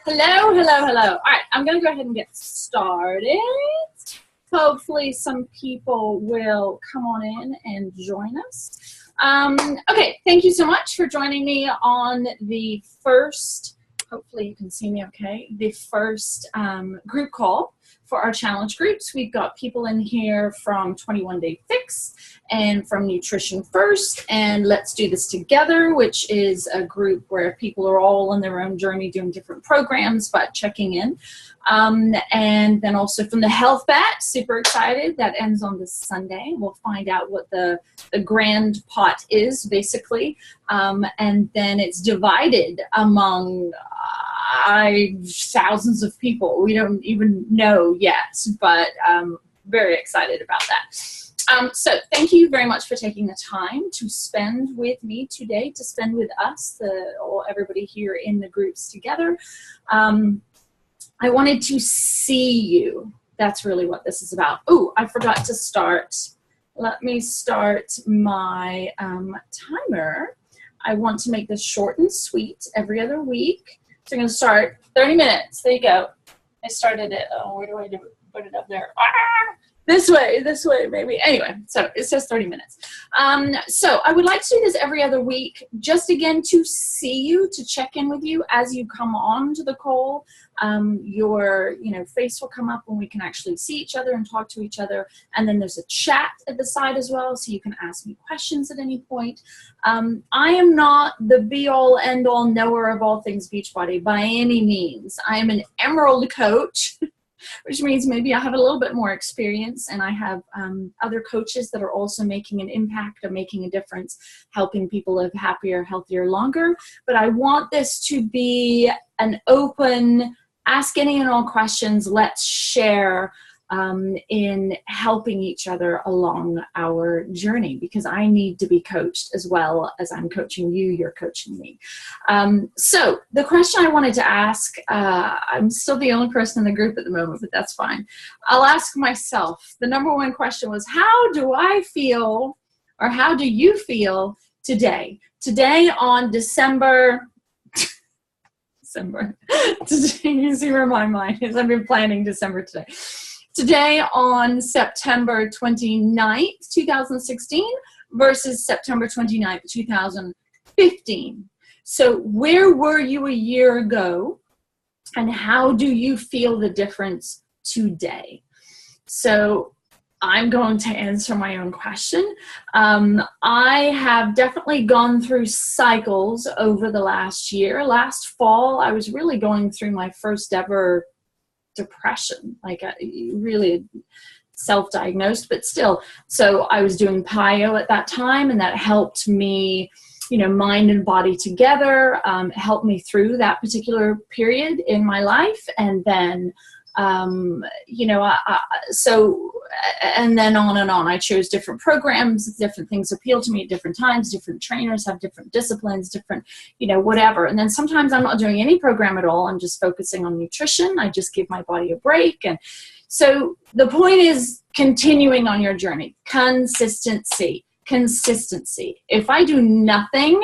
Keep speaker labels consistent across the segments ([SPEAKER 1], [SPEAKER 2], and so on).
[SPEAKER 1] Hello, hello, hello. All right, I'm going to go ahead and get started. Hopefully some people will come on in and join us. Okay, thank you so much for joining me on the first, hopefully you can see me okay, the first group call for our challenge groups. We've got people in here from 21 Day Fix and from Nutrition First and Let's Do This Together, which is a group where people are all on their own journey doing different programs but checking in. And then also from the Health Bat, super excited. That ends on this Sunday. We'll find out what the grand pot is, basically. And then it's divided among thousands of people. We don't even know yet, but very excited about that. So thank you very much for taking the time to spend with me today, to spend with us, everybody here in the groups together. I wanted to see you. That's really what this is about. Oh, I forgot to start. Let me start my timer. I want to make this short and sweet every other week. So I'm going to start 30 minutes. There you go. I started it. Oh, where do I put it up there? Ah! This way, maybe. Anyway, so it says 30 minutes. So I would like to do this every other week, just again to see you, to check in with you as you come on to the call. Your face will come up when we can actually see each other and talk to each other. And then there's a chat at the side as well, so you can ask me questions at any point. I am not the be-all, end-all knower of all things Beachbody by any means. I am an emerald coach. Which means maybe I have a little bit more experience and I have other coaches that are also making an impact or making a difference, helping people live happier, healthier, longer. But I want this to be an open, ask any and all questions, let's share in helping each other along our journey, because I need to be coached as well as I'm coaching you, you're coaching me. So the question I wanted to ask, I'm still the only person in the group at the moment, but that's fine. I'll ask myself. The number one question was, how do I feel, or how do you feel today? Today on December, you see where my mind is. I've been planning December today. Today on September 29th, 2016 versus September 29th, 2015. So where were you a year ago and how do you feel the difference today? So I'm going to answer my own question. I have definitely gone through cycles over the last year. Last fall, I was really going through my first ever depression, like really self-diagnosed, but still. So I was doing PIO at that time, and that helped me, mind and body together, helped me through that particular period in my life. And then, and then on and on. I chose different programs, different things appeal to me at different times, different trainers have different disciplines, different, whatever. And then sometimes I'm not doing any program at all. I'm just focusing on nutrition. I just give my body a break. And so the point is continuing on your journey. Consistency. If I do nothing,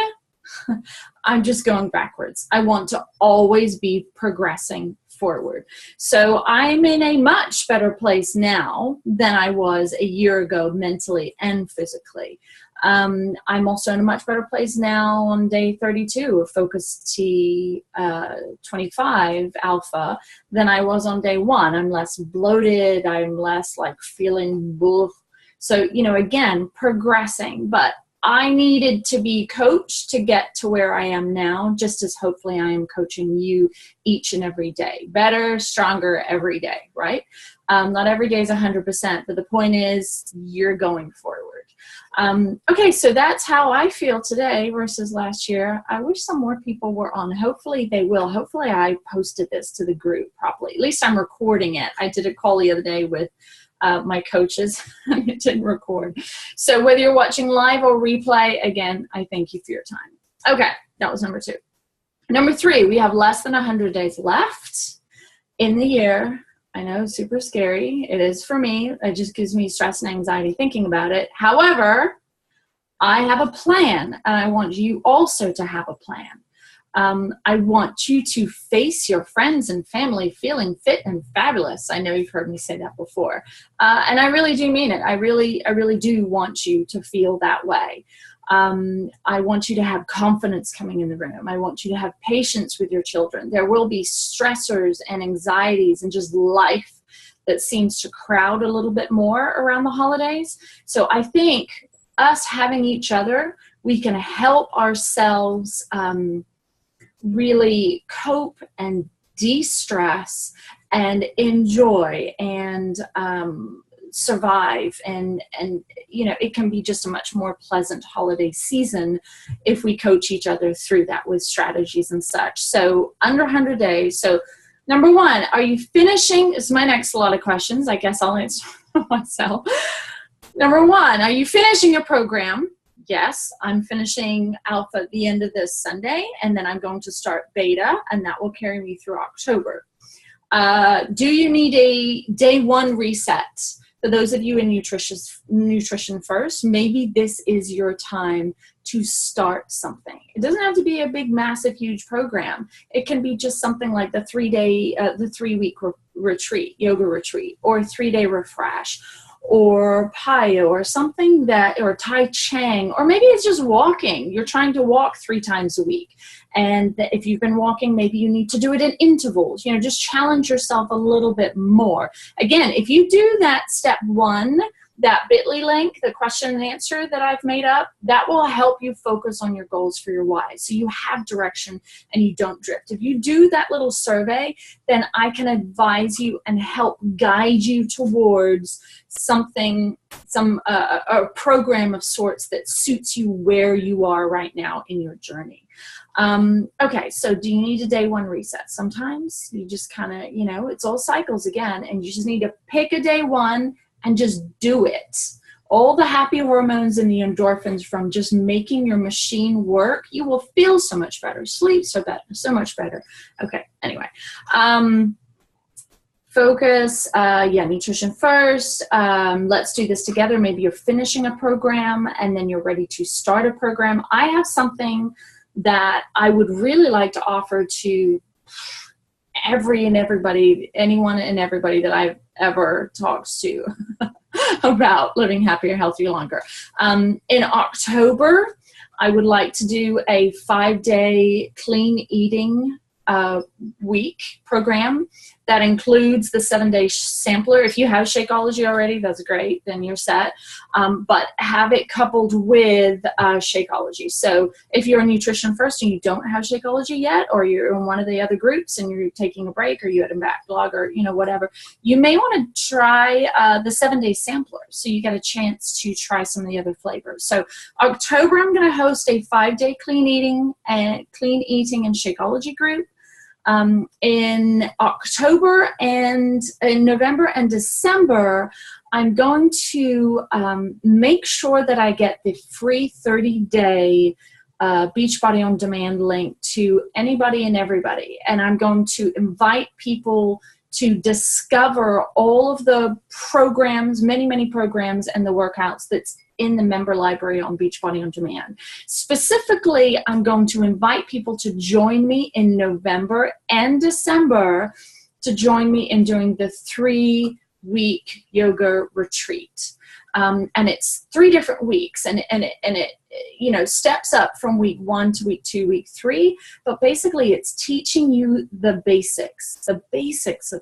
[SPEAKER 1] I'm just going backwards. I want to always be progressing forward. So I'm in a much better place now than I was a year ago, mentally and physically. I'm also in a much better place now on day 32 of Focus T25 Alpha than I was on day 1. I'm less bloated. I'm less feeling bull. So, again, progressing, but I needed to be coached to get to where I am now, just as hopefully I am coaching you each and every day. Better, stronger every day, right? Not every day is 100%, but the point is you're going forward. Okay, so that's how I feel today versus last year. I wish some more people were on. Hopefully they will. Hopefully I posted this to the group properly. At least I'm recording it. I did a call the other day with my coaches, and it didn't record. So whether you're watching live or replay, again, I thank you for your time. Okay, that was number 2. Number 3, we have less than 100 days left in the year. I know, super scary. It is for me. It just gives me stress and anxiety thinking about it. However, I have a plan, and I want you also to have a plan. I want you to face your friends and family feeling fit and fabulous. I know you've heard me say that before. And I really do mean it. I really do want you to feel that way. I want you to have confidence coming in the room. I want you to have patience with your children. There will be stressors and anxieties and just life that seems to crowd a little bit more around the holidays. So I think us having each other, we can help ourselves really cope and de-stress and enjoy and survive, and you know, it can be just a much more pleasant holiday season if we coach each other through that with strategies and such. So under 100 days. So number one, are you finishing? This is my next lot of questions. I guess I'll answer myself. Number one, are you finishing a program? Yes, I'm finishing Alpha at the end of this Sunday, and then I'm going to start Beta, and that will carry me through October. Do you need a day one reset? For those of you in nutrition first, maybe this is your time to start something. It doesn't have to be a big, massive, huge program. It can be just something like the 3-week retreat, yoga retreat, or 3-day refresh, or PIO, or something that, or Tai Chang, or maybe it's just walking. You're trying to walk 3 times a week. And if you've been walking, maybe you need to do it in intervals. You know, just challenge yourself a little bit more. Again, if you do that step 1, that bit.ly link, the question and answer that I've made up, that will help you focus on your goals for your why. So you have direction and you don't drift. If you do that little survey, then I can advise you and help guide you towards something, a program of sorts that suits you where you are right now in your journey. Okay, so do you need a day one reset? Sometimes you just kind of, you know, it's all cycles again, and you just need to pick a day one and just do it. All the happy hormones and the endorphins from just making your machine work, you will feel so much better, sleep so much better. Okay, anyway. Focus, yeah, nutrition first. Let's do this together. Maybe you're finishing a program and then you're ready to start a program. I have something that I would really like to offer to anyone and everybody that I've ever talked to about living happier, healthier, longer. In October, I would like to do a 5-day clean eating week program that includes the 7-day sampler. If you have Shakeology already, that's great, then you're set. But have it coupled with Shakeology. So if you're in nutrition first and you don't have Shakeology yet, or you're in one of the other groups and you're taking a break, or you had a backlog, or you know, whatever, you may want to try the 7-day sampler, so you get a chance to try some of the other flavors. So October, I'm going to host a 5-day clean eating and Shakeology group. In October and in November and December, I'm going to make sure that I get the free 30-day Beachbody On Demand link to anybody and everybody. And I'm going to invite people to discover all of the programs, many programs, and the workouts that's in the member library on Beachbody On Demand. Specifically, I'm going to invite people to join me in November and December to join me in doing the 3-week yoga retreat. And it's 3 different weeks, and it you know, steps up from week 1 to week 2, week 3, but basically it's teaching you the basics of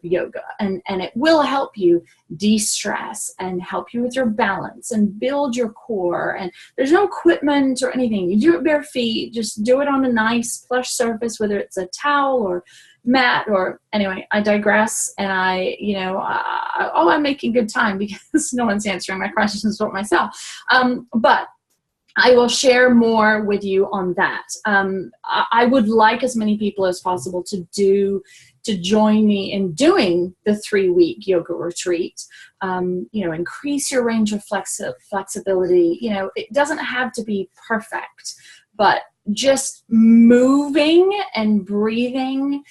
[SPEAKER 1] yoga, and it will help you de-stress and help you with your balance and build your core. And there's no equipment or anything. You do it bare feet, just do it on a nice plush surface, whether it's a towel or mat, or anyway, I digress. And I'm making good time because no one's answering my questions but myself. But I will share more with you on that. I would like as many people as possible to join me in doing the 3-week yoga retreat. Increase your range of flexibility. You know, it doesn't have to be perfect, but just moving and breathing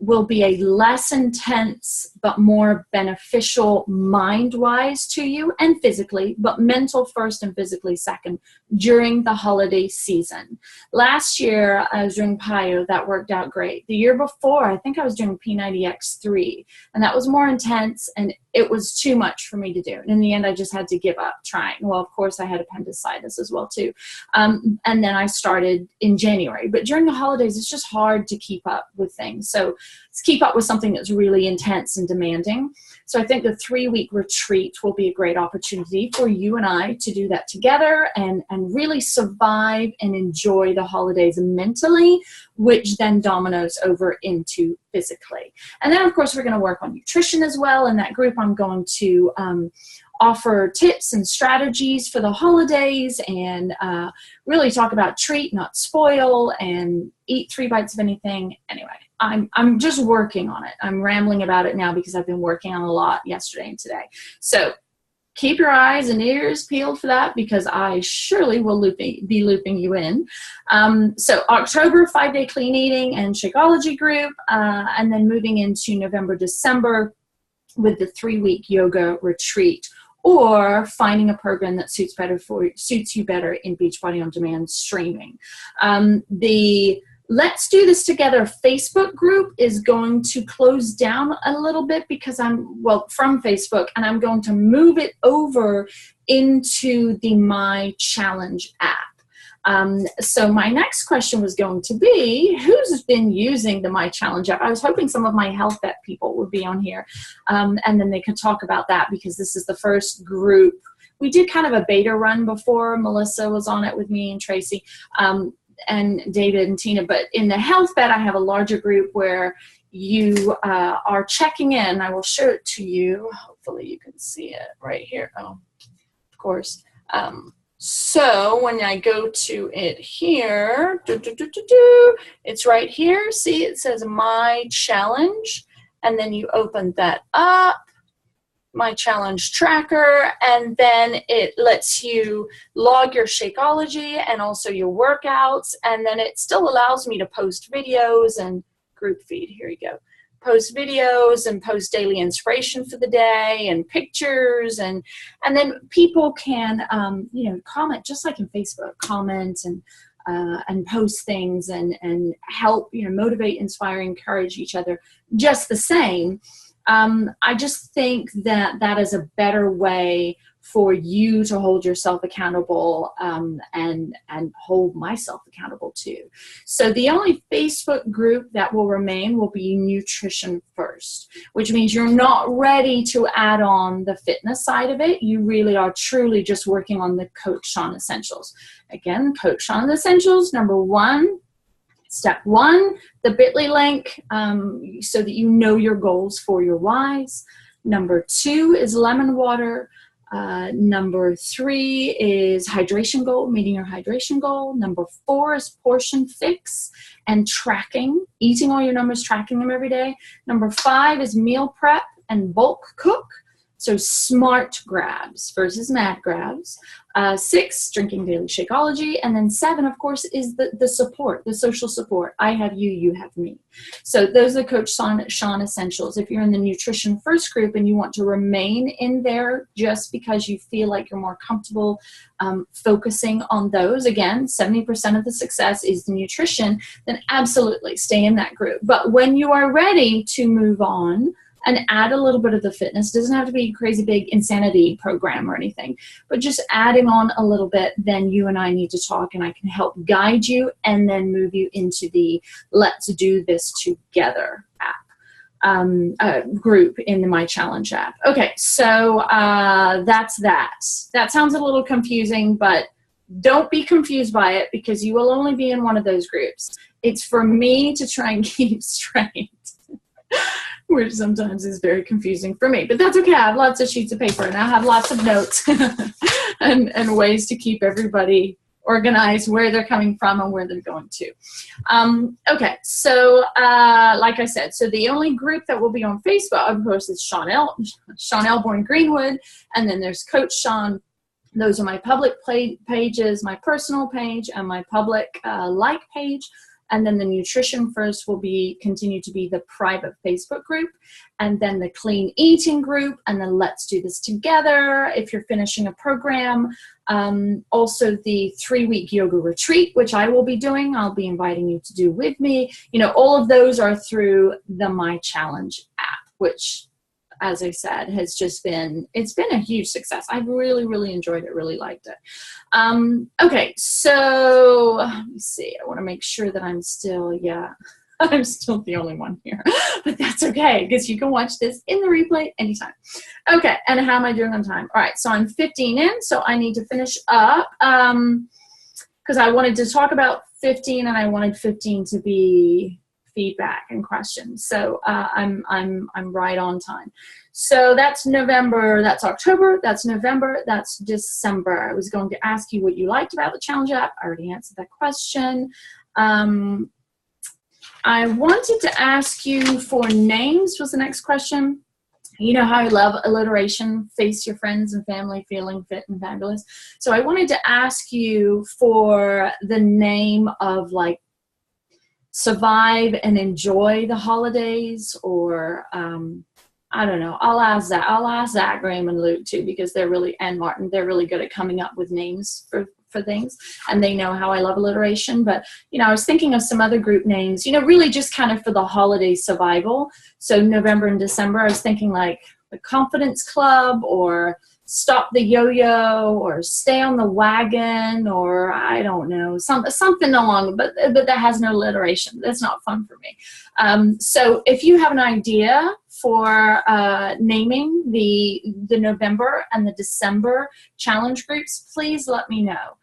[SPEAKER 1] will be a less intense but more beneficial mind-wise to you, and physically, but mental first and physically second during the holiday season. Last year, I was doing PIO. That worked out great. The year before, I think I was doing P90X3, and that was more intense, and it was too much for me to do. And in the end, I just had to give up trying. Well, of course, I had appendicitis as well, too. And then I started in January. But during the holidays, it's just hard to keep up with things. So let's keep up with something that's really intense and demanding. So I think the 3-week retreat will be a great opportunity for you and I to do that together and really survive and enjoy the holidays mentally, which then dominoes over into physically. And then, of course, we're going to work on nutrition as well. In that group, I'm going to offer tips and strategies for the holidays and really talk about treat, not spoil, and eat 3 bites of anything. Anyway, I'm just working on it. I'm rambling about it now because I've been working on a lot yesterday and today. So keep your eyes and ears peeled for that, because I surely will be looping you in. So October, 5-day clean eating and Shakeology group, and then moving into November, December with the 3-week yoga retreat, or finding a program that suits you better in Beachbody On Demand streaming. The Let's Do This Together Facebook group is going to close down a little bit because from Facebook, and I'm going to move it over into the My Challenge app. So my next question was going to be, who's been using the My Challenge app? I was hoping some of my health vet people would be on here, and then they could talk about that, because this is the first group. We did kind of a beta run before. Melissa was on it with me and Tracy, and David and Tina. But in the health vet, I have a larger group where you are checking in. I will show it to you. Hopefully you can see it right here. Oh, of course. So when I go to it here, it's right here. See, it says My Challenge, and then you open that up, My Challenge tracker, and then it lets you log your Shakeology and also your workouts, and then it still allows me to post videos and group feed. Here you go. Post videos and post daily inspiration for the day and pictures, and then people can comment, just like in Facebook, comment and post things and help motivate, inspire, encourage each other just the same. I just think that is a better way for you to hold yourself accountable, and hold myself accountable too. So the only Facebook group that will remain will be Nutrition First, which means you're not ready to add on the fitness side of it. You really are truly just working on the Coach Sian Essentials. Again, Coach Sian Essentials, Step 1, the bit.ly link, so that you know your goals for your whys. Number 2 is lemon water. Number 3 is hydration goal, meeting your hydration goal. Number 4 is portion fix and tracking, eating all your numbers, tracking them every day. Number 5 is meal prep and bulk cook. So smart grabs versus mad grabs. 6, drinking daily Shakeology. And then 7, of course, is the support, the social support. I have you, you have me. So those are Coach Sian Essentials. If you're in the Nutrition First group and you want to remain in there just because you feel like you're more comfortable focusing on those, again, 70% of the success is the nutrition, then absolutely stay in that group. But when you are ready to move on and add a little bit of the fitness, doesn't have to be a crazy big insanity program or anything, but just adding on a little bit, then you and I need to talk, and I can help guide you and then move you into the Let's Do This Together app. Group in the My Challenge app. Okay, so that's that. That sounds a little confusing, but don't be confused by it, because you will only be in one of those groups. It's for me to try and keep straight. Which sometimes is very confusing for me, but that's okay. I have lots of sheets of paper, and I have lots of notes and ways to keep everybody organized, where they're coming from and where they're going to. Okay, so like I said, so the only group that will be on Facebook, of course, is Sean Elborn Greenwood, and then there's Coach Sian. Those are my public pages, my personal page, and my public like page. And then the Nutrition First will continue to be the private Facebook group, and then the Clean Eating group, and then Let's Do This Together if you're finishing a program. Also the 3-week yoga retreat, which I will be doing. I'll be inviting you to do with me. You know, all of those are through the My Challenge app, which, as I said, has just been, it's been a huge success. I've really, really enjoyed it, really liked it. Okay, so let me see. I want to make sure that I'm still, I'm still the only one here, but that's okay because you can watch this in the replay anytime. Okay, and how am I doing on time? All right, so I'm 15 in, so I need to finish up because I wanted to talk about 15 and I wanted 15 to be feedback and questions. So I'm right on time. So that's November, that's October, that's November, that's December. I was going to ask you what you liked about the challenge app. I already answered that question. I wanted to ask you for names was the next question. You know how I love alliteration, face your friends and family feeling fit and fabulous. So I wanted to ask you for the name of like survive and enjoy the holidays, or I don't know. I'll ask Zach, Graham, and Luke too, because they're really, and Martin, they're really good at coming up with names for things, and they know how I love alliteration. But you know, I was thinking of some other group names, you know, really just kind of for the holiday survival. So November and December, I was thinking like the Confidence Club, or Stop the Yo-Yo, or Stay on the Wagon, or I don't know, something along, but that has no alliteration. That's not fun for me. So if you have an idea for naming the November and the December challenge groups, please let me know,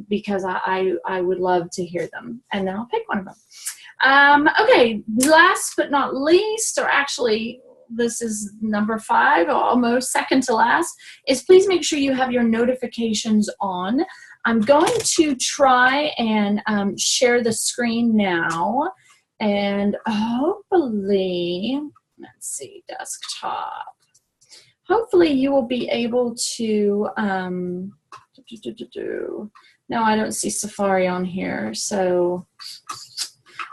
[SPEAKER 1] because I would love to hear them, and then I'll pick one of them. Okay, last but not least, or actually this is number 5, almost second to last, is please make sure you have your notifications on. I'm going to try and share the screen now, and hopefully, let's see, desktop. Hopefully you will be able to, no, I don't see Safari on here, so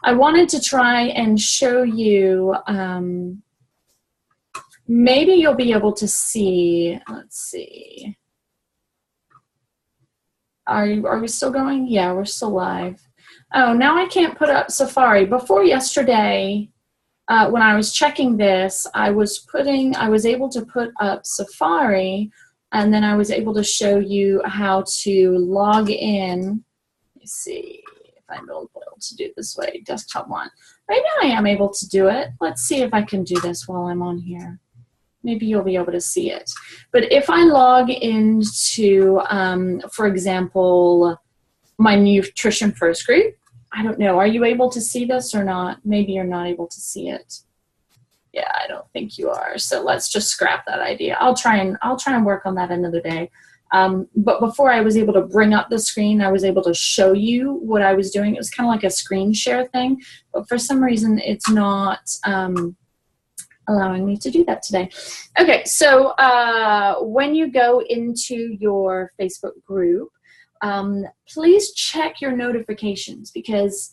[SPEAKER 1] I wanted to try and show you, maybe you'll be able to see, let's see. Are we still going? Yeah, we're still live. Oh, now I can't put up Safari. Before yesterday, when I was checking this, I was able to put up Safari, and then I was able to show you how to log in. Let me see if I'm able to do it this way, desktop one. Right now I am able to do it. Let's see if I can do this while I'm on here. Maybe you'll be able to see it. But if I log into, for example, my Nutrition First group, I don't know, are you able to see this or not? Maybe you're not able to see it. Yeah, I don't think you are. So let's just scrap that idea. I'll try and work on that another day. But before I was able to bring up the screen, I was able to show you what I was doing. It was kind of like a screen share thing, but for some reason it's not allowing me to do that today. Okay, so when you go into your Facebook group, please check your notifications, because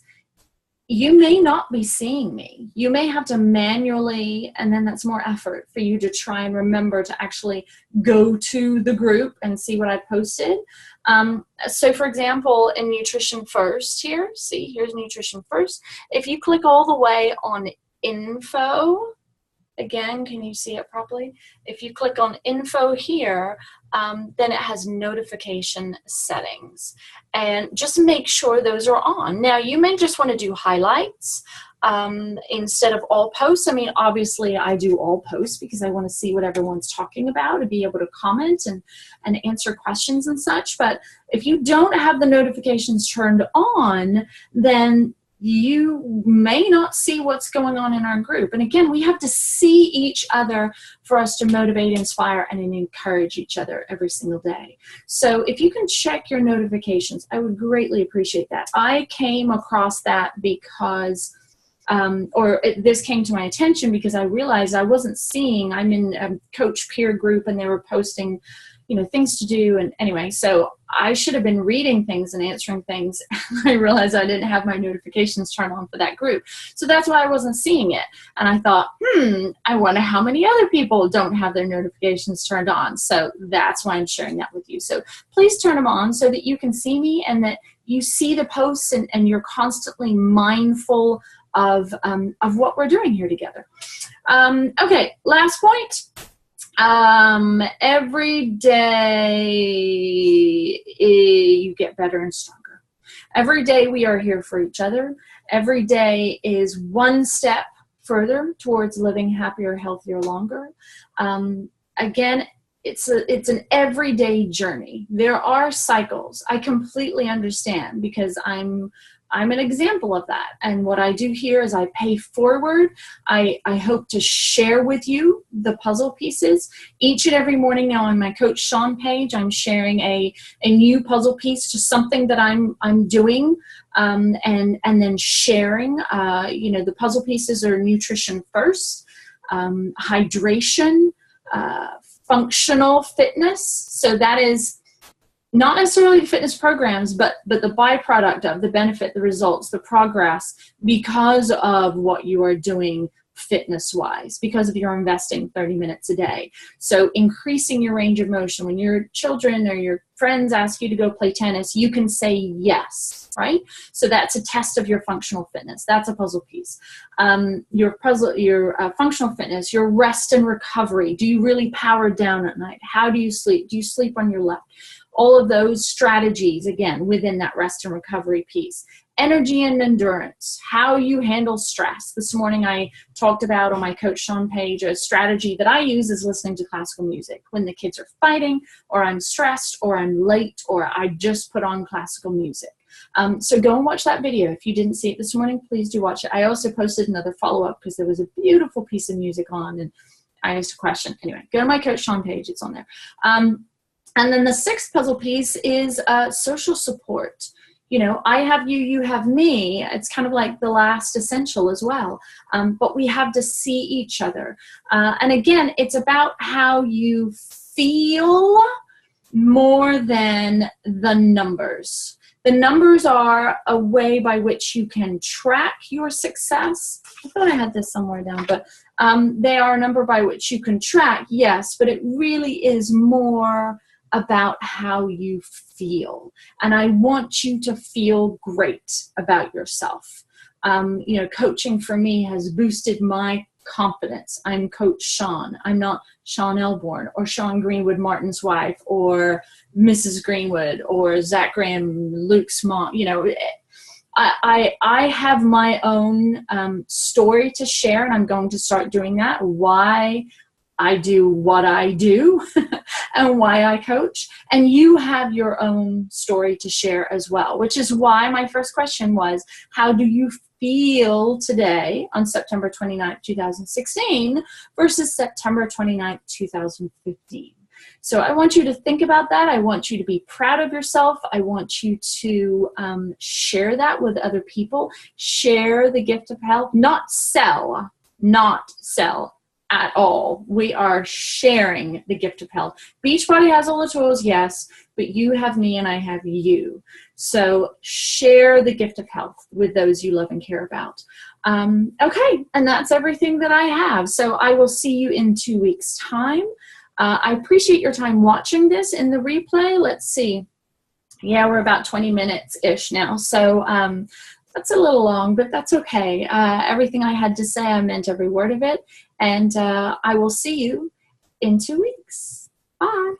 [SPEAKER 1] you may not be seeing me. You may have to manually, and then that's more effort for you to try and remember to actually go to the group and see what I posted. So for example, in Nutrition First here, see, here's Nutrition First. If you click all the way on info, again, can you see it properly? If you click on info here, then it has notification settings. And just make sure those are on. Now, you may just want to do highlights instead of all posts. I mean, obviously, I do all posts because I want to see what everyone's talking about and be able to comment and answer questions and such. But if you don't have the notifications turned on, then you may not see what's going on in our group. And again, we have to see each other for us to motivate, inspire, and encourage each other every single day. So if you can check your notifications, I would greatly appreciate that. I came across that because, this came to my attention because I realized I wasn't seeing, I'm in a coach peer group and they were posting, you know, things to do. And anyway, so I should have been reading things and answering things. I realized I didn't have my notifications turned on for that group. So that's why I wasn't seeing it. And I thought, I wonder how many other people don't have their notifications turned on. So that's why I'm sharing that with you. So please turn them on so that you can see me and that you see the posts and you're constantly mindful of what we're doing here together. Okay, last point. Every day you get better and stronger. Every day we are here for each other. Every day is one step further towards living happier, healthier, longer. Again, it's an everyday journey. There are cycles. I completely understand because I'm an example of that. And what I do here is I pay forward. I hope to share with you the puzzle pieces. Each and every morning now on my Coach Sian page, I'm sharing a new puzzle piece to something that I'm doing and then sharing. You know, the puzzle pieces are nutrition first, hydration, functional fitness. So that is not necessarily fitness programs, but the byproduct of the benefit, the results, the progress because of what you are doing fitness-wise, because of your investing 30 minutes a day. So increasing your range of motion. When your children or your friends ask you to go play tennis, you can say yes, right? So that's a test of your functional fitness. That's a puzzle piece. Your functional fitness, your rest and recovery. Do you really power down at night? How do you sleep? Do you sleep on your left? All of those strategies, again, within that rest and recovery piece. Energy and endurance, how you handle stress. This morning I talked about on my Coach Sian page, a strategy that I use is listening to classical music. When the kids are fighting, or I'm stressed, or I'm late, or I just put on classical music. So go and watch that video. If you didn't see it this morning, please do watch it. I also posted another follow-up because there was a beautiful piece of music on, and I asked a question. Anyway, go to my Coach Sian page. It's on there. And then the sixth puzzle piece is social support. You know, I have you, you have me. It's kind of like the last essential as well. But we have to see each other. And again, it's about how you feel more than the numbers. The numbers are a way by which you can track your success. I thought I had this somewhere down, but they are a number by which you can track, yes, but it really is more about how you feel. And I want you to feel great about yourself. You know, coaching for me has boosted my confidence. I'm Coach Sian. I'm not Sean Elborn or Sean Greenwood Martin's wife or Mrs. Greenwood or Zach Graham, Luke's mom. You know, I have my own story to share, and I'm going to start doing that. Why I do what I do and why I coach. And you have your own story to share as well, which is why my first question was, how do you feel today on September 29th, 2016 versus September 29th, 2015? So I want you to think about that. I want you to be proud of yourself. I want you to share that with other people. Share the gift of health, not sell at all. We are sharing the gift of health. Beachbody has all the tools, yes, but you have me and I have you. So share the gift of health with those you love and care about. Okay, and that's everything that I have. So I will see you in 2 weeks' time. I appreciate your time watching this in the replay. Let's see. Yeah, we're about 20 minutes-ish now. So that's a little long, but that's okay. Everything I had to say, I meant every word of it. And I will see you in 2 weeks. Bye.